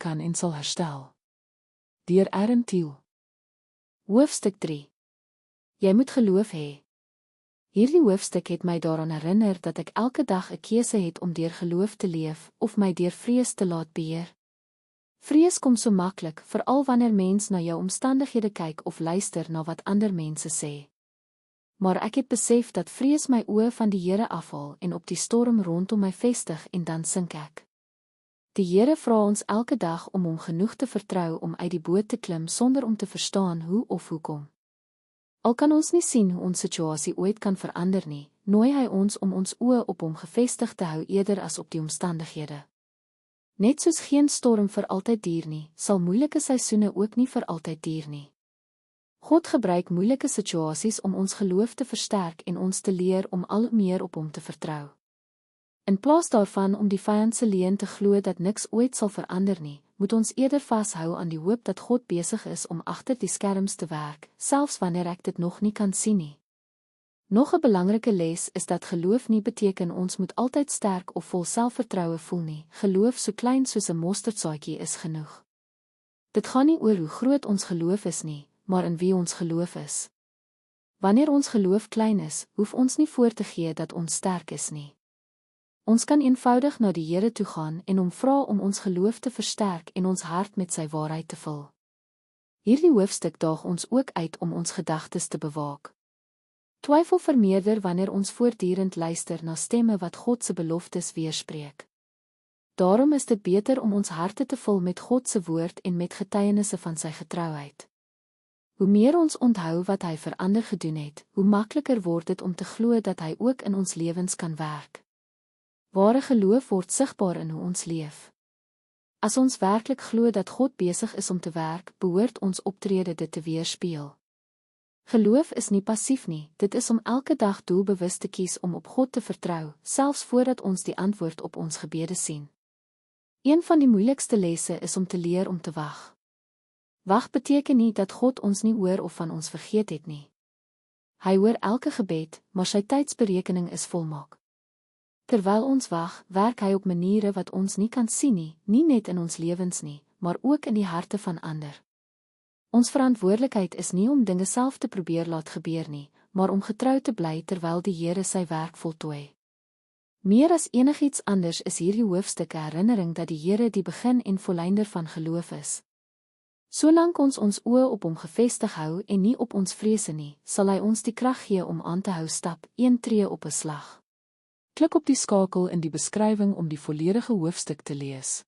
kan en sal herstel. Deur Aaron Thiel. Hoofstuk 3. Jy moet geloof hê. Hierdie hoofstuk het my daaraan herinner dat ek elke dag 'n keuse het om deur geloof te leef of my deur vrees te laat beheer. Vrees kom so maklik, veral wanneer mens na jou omstandighede kyk of luister na wat ander mense sê. Maar ek het besef dat vrees my oë van die Here afhaal en op die storm rondom my vestig en dan sink ek. Die Here vra ons elke dag om hom genoeg te vertrou om uit die boot te klim sonder om te verstaan hoe of hoekom. Al kan ons nie sien hoe ons situasie ooit kan verander nie, nooi hy ons om ons oë op hom gefestig te hou eerder as op die omstandighede. Net soos geen storm vir altyd duur nie, sal moeilike seisoene ook nie vir altyd duur nie. God gebruik moeilike situasies om ons geloof te versterk en ons te leer om al meer op hom te vertrou. In plaas daarvan om die vyand se leuen te glo dat niks ooit sal verander nie, moet ons eerder vashou aan die hoop dat God besig is om agter die skerms te werk, selfs wanneer ek dit nog nie kan sien nie. Nog 'n belangrike les is dat geloof nie beteken ons moet altyd sterk of vol selfvertroue voel nie. Geloof so klein soos 'n mosterdsaadjie is genoeg. Dit gaan nie oor hoe groot ons geloof is nie, maar in wie ons geloof is. Wanneer ons geloof klein is, hoef ons nie voor te gee dat ons sterk is nie. Ons kan eenvoudig na die Here toe gaan en hom vra om ons geloof te versterk en ons hart met sy waarheid te vul. Hierdie hoofstuk daag ons ook uit om ons gedagtes te bewaak. Twyfel vermeerder wanneer ons voortdurend luister na stemme wat God se beloftes weerspreek. Daarom is dit beter om ons harte te vul met God se woord en met getuienisse van sy getrouheid. Hoe meer ons onthou wat hy vir ander gedoen het, hoe makliker word dit om te glo dat hy ook in ons lewens kan werk. Ware geloof word sigbaar in hoe ons leef. As ons werklik glo dat God besig is om te werk, behoort ons optrede dit te weerspieël. Geloof is nie passief nie, dit is om elke dag doelbewus te kies om op God te vertrou, selfs voordat ons die antwoord op ons gebede sien. Een van die moeilikste lesse is om te leer om te wag. Wag beteken nie dat God ons nie hoor of van ons vergeet het nie. Hy hoor elke gebed, maar sy tydsberekening is volmaak. Terwyl ons wag, werk hy op maniere wat ons nie kan sien nie, nie net in ons lewens nie, maar ook in die harte van ander. Ons verantwoordelikheid is nie om dinge self te probeer laat gebeur nie, maar om getrou te bly terwyl die Here sy werk voltooi. Meer as enigiets anders is hierdie hoofstuk 'n herinnering dat die Here die begin en volleinder van geloof is. Solank ons oë op hom gefestig hou en nie op ons vrese nie, sal hy ons die krag gee om aan te hou stap, een tree op 'n slag. Klik op die skakel in die beskrywing om die volledige hoofstuk te lees.